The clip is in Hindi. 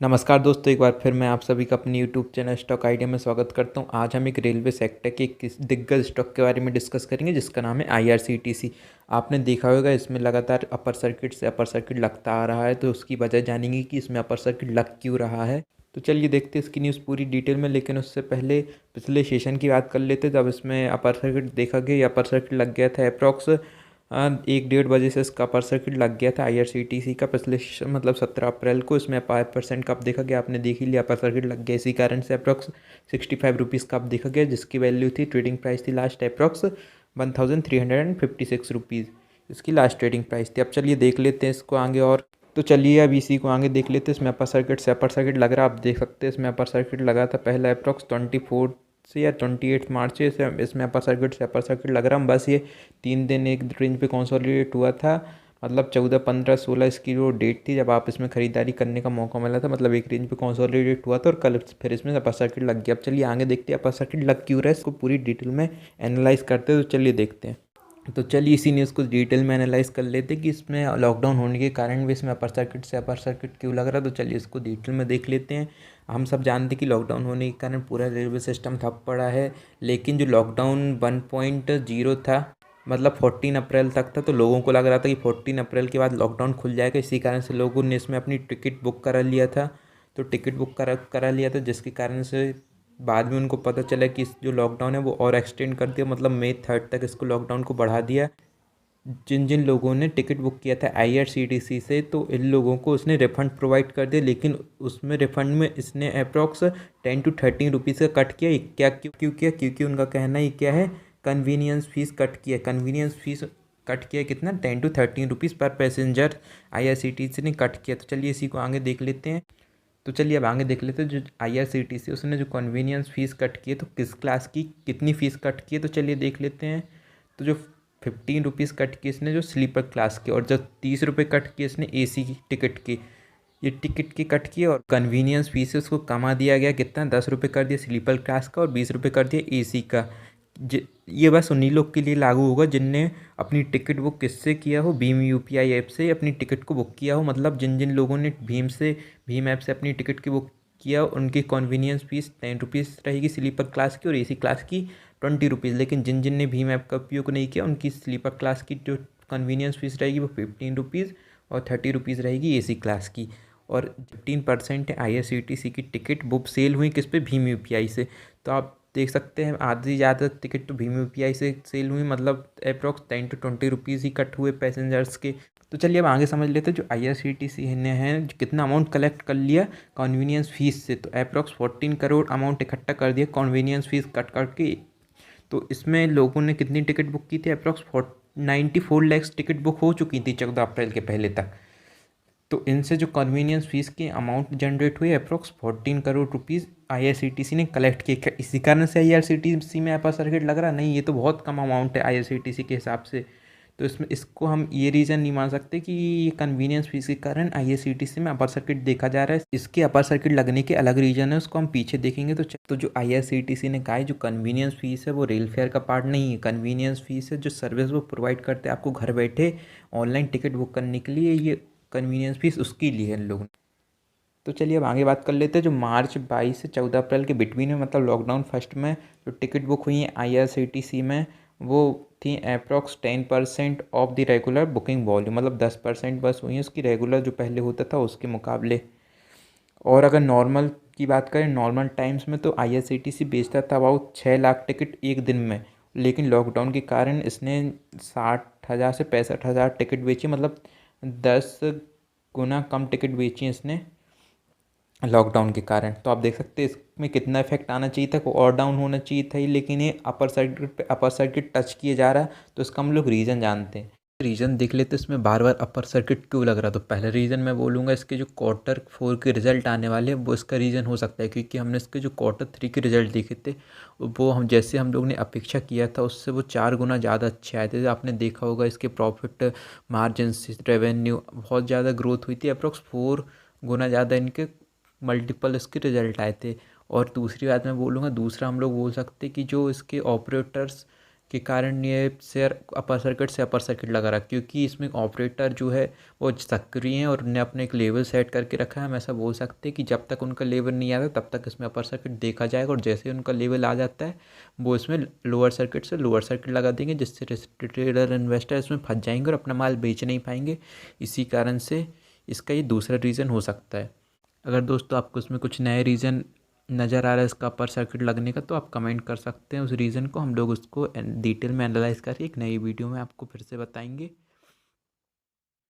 नमस्कार दोस्तों, एक बार फिर मैं आप सभी का अपने यूट्यूब चैनल स्टॉक आइडिया में स्वागत करता हूं। आज हम एक रेलवे सेक्टर के एक दिग्गज स्टॉक के बारे में डिस्कस करेंगे जिसका नाम है आईआरसीटीसी। आपने देखा होगा इसमें लगातार अपर सर्किट से अपर सर्किट लगता आ रहा है, तो उसकी वजह जानेंगे कि इसमें अपर सर्किट लग क्यों रहा है। तो चलिए देखते हैं इसकी न्यूज़ पूरी डिटेल में, लेकिन उससे पहले पिछले सेशन की बात कर लेते। जब इसमें अपर सर्किट देखा गया, अपर सर्किट लग गया था अप्रॉक्स 1-1:30 बजे से इसका अपर सर्किट लग गया था आईआरसीटीसी का। पिछले मतलब 17 अप्रैल को इसमें 5% का अप देखा गया। आपने देख ही लिया, अपर सर्किट लग गया। इसी कारण से अप्रॉक्स 65 रुपीज़ का अप देखा गया, जिसकी वैल्यू थी, ट्रेडिंग प्राइस थी लास्ट अप्रॉक्स 1356 रुपीज़ इसकी लास्ट ट्रेडिंग प्राइस थी। अब चलिए देख लेते हैं इसको आगे। और तो चलिए अब इसी को आगे देख लेते हैं। इसमें अपर सर्किट से अपर सर्किट लग रहा है, आप देख सकते हैं इसमें अपर सर्किट लगा था पहला अप्रॉक्स 24 से या 28 मार्च से इसमें अपर सर्किट से अपर सर्किट लग रहा है। बस ये 3 दिन एक रेंज पे कंसोलिडेट हुआ था, मतलब 14, 15, 16 इसकी जो डेट थी जब आप इसमें ख़रीदारी करने का मौका मिला था, मतलब एक रेंज पे कंसोलिडेट हुआ था और कल फिर इसमें अपर सर्किट लग गया। अब चलिए आगे देखते हैं अपर सर्किट लग क्यों रहा है, इसको पूरी डिटेल में एनालाइज करते हैं। तो चलिए देखते हैं। तो चलिए इसी न्यूज़ को डिटेल में एनालाइज कर लेते हैं कि इसमें लॉकडाउन होने के कारण भी इसमें अपर सर्किट से अपर सर्किट क्यों लग रहा है। तो चलिए इसको डिटेल में देख लेते हैं। हम सब जानते हैं कि लॉकडाउन होने के कारण पूरा रेलवे सिस्टम ठप पड़ा है, लेकिन जो लॉकडाउन 1.0 था, मतलब 14 अप्रैल तक था, तो लोगों को लग रहा था कि 14 अप्रैल के बाद लॉकडाउन खुल जाएगा। इसी कारण से लोगों ने इसमें अपनी टिकट बुक करा लिया था। तो टिकट बुक करा लिया था, जिसके कारण से बाद में उनको पता चला कि इस जो लॉकडाउन है वो और एक्सटेंड कर दिया, मतलब मई 3 तक इसको लॉकडाउन को बढ़ा दिया। जिन जिन लोगों ने टिकट बुक किया था आईआरसीटीसी से, तो इन लोगों को उसने रिफ़ंड प्रोवाइड कर दिया, लेकिन उसमें रिफ़ंड में इसने अप्रॉक्स 10 to 13 रुपीज़ का कट किया। क्या क्यों किया? क्योंकि उनका कहना ही क्या है, कन्वीनियंस फ़ीस कट किया। कन्वीनियंस फ़ीस कट किया कितना? 10 to 13 रुपीज़ पर पैसेंजर आईआरसीटीसी ने कट किया। तो चलिए इसी को आगे देख लेते हैं। तो चलिए अब आगे देख लेते हैं जो आईआरसीटीसी उसने जो कन्वीनियंस फ़ीस कट की है, तो किस क्लास की कितनी फ़ीस कट की है, तो चलिए देख लेते हैं। तो जो 15 रुपीज़ कट की इसने जो स्लीपर क्लास की, और जो 30 रुपये कट की इसने एसी की टिकट की, ये टिकट की कट की। और कन्वीनियंस फीस है उसको कमा दिया गया कितना? 10 रुपये कर दिया स्लीपर क्लास का और 20 रुपये कर दिया एसी का। ये बस उन्हीं लोग के लिए लागू होगा जिनने अपनी टिकट बुक किससे किया हो, भीम यूपीआई ऐप से अपनी टिकट को बुक किया हो। मतलब जिन जिन लोगों ने भीम ऐप से अपनी टिकट की बुक किया, उनकी कन्वीनियंस फीस 10 रुपीज़ रहेगी स्लीपर क्लास की, और एसी क्लास की 20 रुपीज़। लेकिन जिन जिन ने भीम ऐप का उपयोग नहीं किया, उनकी स्लीपर क्लास की जो कन्वीनियंस फीस रहेगी वो 15 रुपीज़ और 30 रुपीज़ रहेगी एसी क्लास की। और 15% आईआरसीटीसी की टिकट बुक सेल हुई किस पे? भीम यूपीआई से। तो आप देख सकते हैं आधी ज़्यादा टिकट तो भीम यूपीआई से सेल हुई, मतलब approx 10 to 20 rupees he cut हुए पैसेंजर्स के। तो चलिए अब आगे समझ लेते हैं जो आईआरसीटीसी ने है कितना अमाउंट कलेक्ट कर लिया कन्वीनियंस फीस से। तो अप्रॉक्स 14 करोड़ अमाउंट इकट्ठा कर दिया कन्वीनियंस फीस कट के। तो इसमें लोगों ने कितनी टिकट बुक की थी? अप्रॉक्स 94 लैक्स टिकट बुक हो चुकी थी 14 अप्रैल के पहले तक। तो इनसे जो कन्वीनियंस फीस की अमाउंट जनरेट हुई अप्रॉक्स 14 करोड़ रुपीज़ आईआरसीटीसी ने कलेक्ट किए। क्या इसी कारण से आईआरसीटीसी में अपर सर्किट लग रहा? नहीं, ये तो बहुत कम अमाउंट है आईआरसीटीसी के हिसाब से। तो इसमें इसको हम ये रीज़न नहीं मान सकते कि ये कन्वीनियंस फीस के कारण आईआरसीटीसी में अपर सर्किट देखा जा रहा है। इसके अपर सर्किट लगने के अलग रीज़न है, उसको हम पीछे देखेंगे। तो जो आईआरसीटीसी ने कहा है जो कन्वीनियंस फीस है वो रेल फेयर का पार्ट नहीं है। कन्वीनियंस फीस है जो सर्विस वो प्रोवाइड करते हैं आपको घर बैठे ऑनलाइन टिकट बुक करने के लिए, ये कन्वीनियंस फीस उसकी ली है इन लोगों ने। तो चलिए अब आगे बात कर लेते हैं जो मार्च 22 से 14 अप्रैल के बिटवीन में, मतलब लॉकडाउन फर्स्ट में जो टिकट बुक हुई है आईआरसीटीसी में, वो थी approx 10% of the regular booking volume, मतलब 10% बस हुई है उसकी रेगुलर जो पहले होता था उसके मुकाबले। और अगर नॉर्मल की बात करें, नॉर्मल टाइम्स में, तो आईआरसीटीसी बेचता था अबाउट 6 लाख टिकट एक दिन में। लेकिन लॉकडाउन के कारण इसने 60,000 से 65,000 टिकट बेची, मतलब 10 गुना कम टिकट बेची इसने लॉकडाउन के कारण। तो आप देख सकते हैं इसमें कितना इफेक्ट आना चाहिए था, और डाउन होना चाहिए था ही, लेकिन ये अपर सर्किट पे अपर सर्किट टच किए जा रहा है। तो इसका हम लोग रीज़न जानते हैं। रीज़न देख लेते हैं इसमें बार बार अपर सर्किट क्यों लग रहा। तो पहला रीज़न मैं बोलूँगा इसके जो Q4 के रिजल्ट आने वाले हैं वो इसका रीज़न हो सकता है, क्योंकि हमने इसके जो Q3 के रिजल्ट देखे थे वो हम लोग ने अपेक्षा किया था उससे वो 4 गुना ज़्यादा अच्छे आए थे। आपने देखा होगा इसके प्रॉफिट मार्जिन रेवेन्यू बहुत ज़्यादा ग्रोथ हुई थी, अप्रॉक्स 4 गुना ज़्यादा इनके मल्टीपल इसके रिजल्ट आए थे। और दूसरी बात मैं बोलूँगा, दूसरा हम लोग बोल सकते कि जो इसके ऑपरेटर्स के कारण ये शेयर अपर सर्किट से अपर सर्किट लगा रहा, क्योंकि इसमें ऑपरेटर जो है वो सक्रिय हैं और उन्हें अपने एक लेवल सेट करके रखा है। हम ऐसा बोल सकते हैं कि जब तक उनका लेवल नहीं आता तब तक इसमें अपर सर्किट देखा जाएगा, और जैसे ही उनका लेवल आ जाता है वो इसमें लोअर सर्किट से लोअर सर्किट लगा देंगे, जिससे ट्रेडर इन्वेस्टर इसमें फंस जाएंगे और अपना माल बेच नहीं पाएंगे। इसी कारण से इसका ये दूसरा रीज़न हो सकता है। अगर दोस्तों आपको इसमें कुछ नए रीज़न नज़र आ रहा है इसका अपर सर्किट लगने का, तो आप कमेंट कर सकते हैं उस रीज़न को, हम लोग उसको डिटेल में एनालाइज करके एक नई वीडियो में आपको फिर से बताएंगे।